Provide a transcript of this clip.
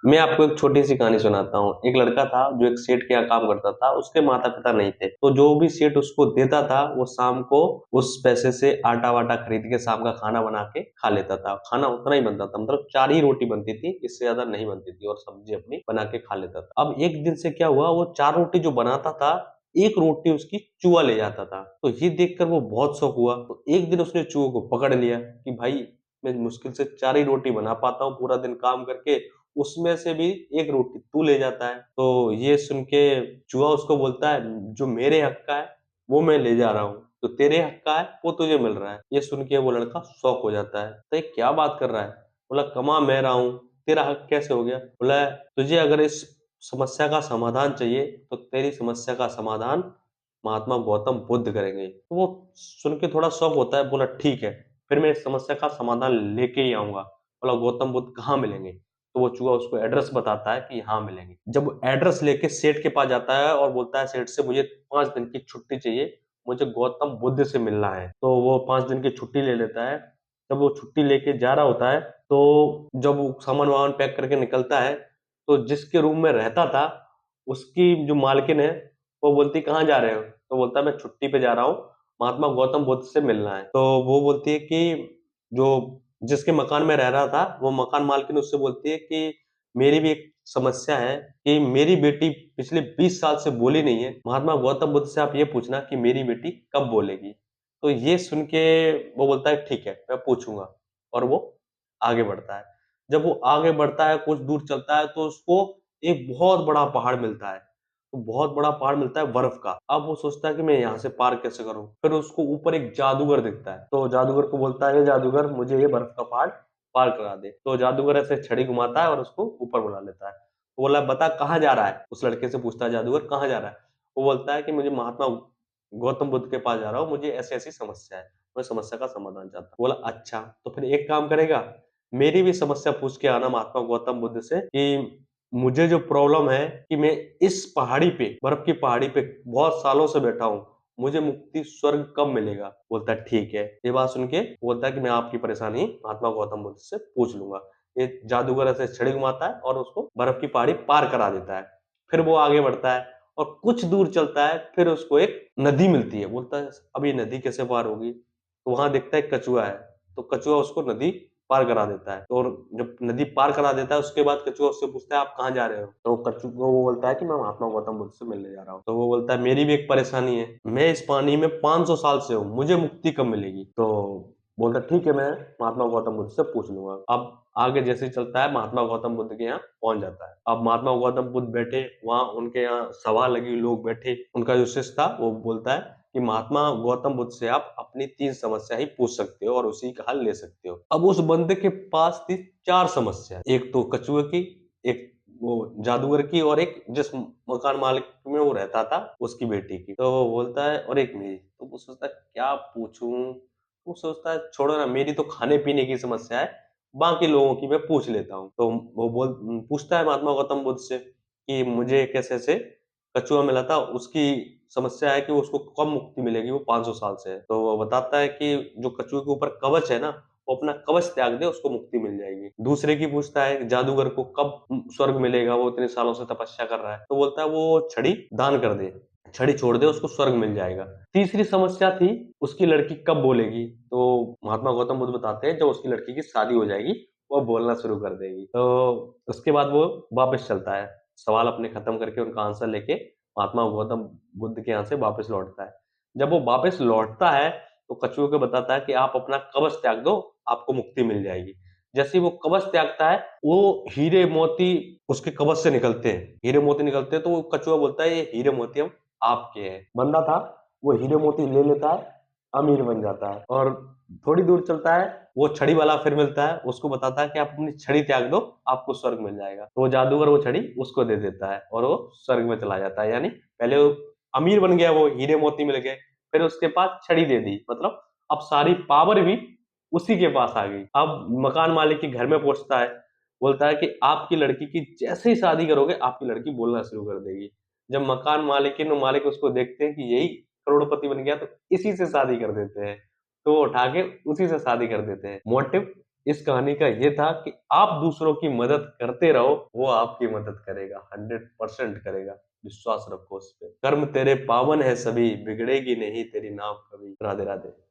मैं आपको एक छोटी सी कहानी सुनाता हूँ। एक लड़का था जो एक सेठ के यहाँ काम करता था। उसके माता पिता नहीं थे, तो जो भी सेठ उसको देता था वो शाम को उस पैसे से आटा वाटा खरीद के शाम का खाना बना के खा लेता था। खाना उतना ही बनता था, मतलब 4 ही रोटी बनती थी, इससे ज्यादा नहीं बनती थी, और सब्जी अपनी बना के खा लेता था। अब एक दिन से क्या हुआ, वो 4 रोटी जो बनाता था, एक रोटी उसकी चूहा ले जाता था। तो ये देखकर वो बहुत शौक हुआ। तो एक दिन उसने चूहे को पकड़ लिया कि भाई, मैं मुश्किल से 4 ही रोटी बना पाता हूँ पूरा दिन काम करके, उसमें से भी एक रोटी तू ले जाता है। तो ये सुन के चूहा उसको बोलता है, जो मेरे हक का है वो मैं ले जा रहा हूँ, तो तेरे हक का है वो तुझे मिल रहा है। ये सुन के वो लड़का शौक हो जाता है। तो ये क्या बात कर रहा है? बोला, कमा मैं रहा हूँ, तेरा हक कैसे हो गया? बोला, तुझे अगर इस समस्या का समाधान चाहिए तो तेरी समस्या का समाधान महात्मा गौतम बुद्ध करेंगे। तो वो सुन के थोड़ा शौक होता है। बोला, ठीक है, फिर मैं इस समस्या का समाधान लेके ही आऊंगा। बोला, गौतम बुद्ध कहाँ मिलेंगे? तो वो चूहा उसको एड्रेस बताता है कि यहाँ मिलेंगे। जब वो एड्रेस लेके सेठ के पास जाता है और बोलता है, सेठ से मुझे 5 दिन की छुट्टी चाहिए, मुझे गौतम बुद्ध से मिलना है। तो वो 5 दिन की छुट्टी ले लेता है। जब वो छुट्टी लेके जा रहा होता है, तो जब वो सामान वामान पैक करके निकलता है, तो जिसके रूम में रहता था उसकी जो मालकिन है, वो बोलती, कहाँ जा रहे हो? तो बोलता है, मैं छुट्टी पे जा रहा हूँ, महात्मा गौतम बुद्ध से मिलना है। तो वो बोलती है कि जो जिसके मकान में रह रहा था, वो मकान मालकिन उससे बोलती है कि मेरी भी एक समस्या है कि मेरी बेटी पिछले 20 साल से बोली नहीं है। महात्मा गौतम बुद्ध से आप ये पूछना कि मेरी बेटी कब बोलेगी। तो ये सुन के वो बोलता है, ठीक है, मैं पूछूंगा। और वो आगे बढ़ता है। जब वो आगे बढ़ता है, कुछ दूर चलता है, तो उसको एक बहुत बड़ा पहाड़ मिलता है। तो बहुत बड़ा पहाड़ मिलता है बर्फ का। अब वो सोचता है कि मैं यहाँ से पार कैसे करूं। फिर उसको ऊपर एक जादूगर दिखता है। तो जादूगर को बोलता है, जादूगर, मुझे ये बर्फ का पहाड़ पार करा दे। तो जादूगर ऐसे छड़ी घुमाता है और उसको ऊपर बुला लेता है। वो बोला, बता कहाँ जा रहा है? उस लड़के से पूछता है जादूगर, कहाँ जा रहा है? वो बोलता है कि मुझे महात्मा गौतम बुद्ध के पास जा रहा हूँ, मुझे ऐसी ऐसी समस्या है, मैं समस्या का समाधान चाहता हूँ। बोला, अच्छा, तो फिर एक काम करेगा, मेरी भी समस्या पूछ के आना महात्मा गौतम बुद्ध से कि मुझे जो प्रॉब्लम है कि मैं इस पहाड़ी पे, बर्फ की पहाड़ी पे बहुत सालों से बैठा हूँ, मुझे मुक्ति स्वर्ग कब मिलेगा? बोलता है, ठीक है। ये बात सुन के बोलता है कि मैं आपकी परेशानी महात्मा गौतम बुद्ध से पूछ लूंगा। ये जादूगर ऐसे छड़ी घुमाता है और उसको बर्फ की पहाड़ी पार करा देता है। फिर वो आगे बढ़ता है और कुछ दूर चलता है, फिर उसको एक नदी मिलती है। बोलता है, अब ये नदी कैसे पार होगी? तो वहां देखता है कछुआ है। तो कछुआ उसको नदी पार करा देता है। और जब नदी पार करा देता है, उसके बाद कछुआ उससे पूछता है, आप कहाँ जा रहे हो? तो कछुआ वो बोलता है कि मैं महात्मा गौतम बुद्ध से मिलने जा रहा हूँ। तो वो बोलता है, मेरी भी एक परेशानी है, मैं इस पानी में 500 साल से हूँ, मुझे मुक्ति कब मिलेगी? तो बोलता है, ठीक है, मैं महात्मा गौतम बुद्ध से पूछ लूंगा। अब आगे जैसे ही चलता है, महात्मा गौतम बुद्ध के यहाँ पहुंच जाता है। अब महात्मा गौतम बुद्ध बैठे, वहां उनके यहाँ सभा लगी, लोग बैठे। उनका जो शिष्य था वो बोलता है कि महात्मा गौतम बुद्ध से आप अपनी 3 समस्या ही पूछ सकते हो और उसी का हल ले सकते हो। अब उस बंदे के पास थी 4 समस्या, एक तो कछुए की, एक वो जादूगर की, और एक जिस मकान मालिक में वो रहता था उसकी बेटी की। तो वो बोलता है, और एक मेरी। तो वो सोचता है, क्या पूछूं? वो सोचता है, छोड़ो ना, मेरी तो खाने पीने की समस्या है, बाकी लोगों की मैं पूछ लेता हूँ। तो वो पूछता है महात्मा गौतम बुद्ध से कि मुझे कैसे से कछुआ मिला था, उसकी समस्या है कि उसको कब मुक्ति मिलेगी, वो 500 साल से है। तो वो बताता है कि जो कछुए के ऊपर कवच है ना, वो अपना कवच त्याग दे, उसको मुक्ति मिल जाएगी। दूसरे की पूछता है जादूगर को कब स्वर्ग मिलेगा, वो इतने सालों से तपस्या कर रहा है। तो बोलता है, वो छड़ी दान कर दे, छड़ी छोड़ दे, उसको स्वर्ग मिल जाएगा। तीसरी समस्या थी, उसकी लड़की कब बोलेगी। तो महात्मा गौतम बुद्ध बताते हैं, जब उसकी लड़की की शादी हो जाएगी वो बोलना शुरू कर देगी। तो उसके बाद वो वापस चलता है, सवाल अपने खत्म करके उनका आंसर लेके महात्मा गौतम बुद्ध के यहाँ से वापस लौटता है। जब वो वापस लौटता है, तो कछुए को बताता है कि आप अपना कवच त्याग दो, आपको मुक्ति मिल जाएगी। जैसे ही वो कवच त्यागता है, वो हीरे मोती उसके कवच से निकलते हैं, हीरे मोती निकलते हैं। तो वो कछुआ बोलता है, ये हीरे मोती हम आपके हैं। बंदा था, वो हीरे मोती ले लेता है, अमीर बन जाता है। और थोड़ी दूर चलता है, वो छड़ी वाला फिर मिलता है, उसको बताता है कि आप अपनी छड़ी त्याग दो, आपको स्वर्ग मिल जाएगा। तो वो जादूगर वो छड़ी उसको दे देता है और वो स्वर्ग में चला जाता है। यानी पहले वो अमीर बन गया, वो हीरे मोती मिल गए, फिर उसके पास छड़ी दे दी, मतलब अब सारी पावर भी उसी के पास आ गई। अब मकान मालिक के घर में पहुंचता है, बोलता है कि आपकी लड़की की जैसे ही शादी करोगे, आपकी लड़की बोलना शुरू कर देगी। जब मकान मालिकिन और मालिक उसको देखते हैं कि यही करोड़पति बन गया, तो इसी से शादी कर देते हैं। तो वो उठा के उसी से शादी कर देते हैं। मोटिव, इस कहानी का ये था कि आप दूसरों की मदद करते रहो, वो आपकी मदद करेगा, 100% करेगा। विश्वास रखो उस पे। कर्म तेरे पावन है सभी, बिगड़ेगी नहीं तेरी नाव कभी। राधे राधे।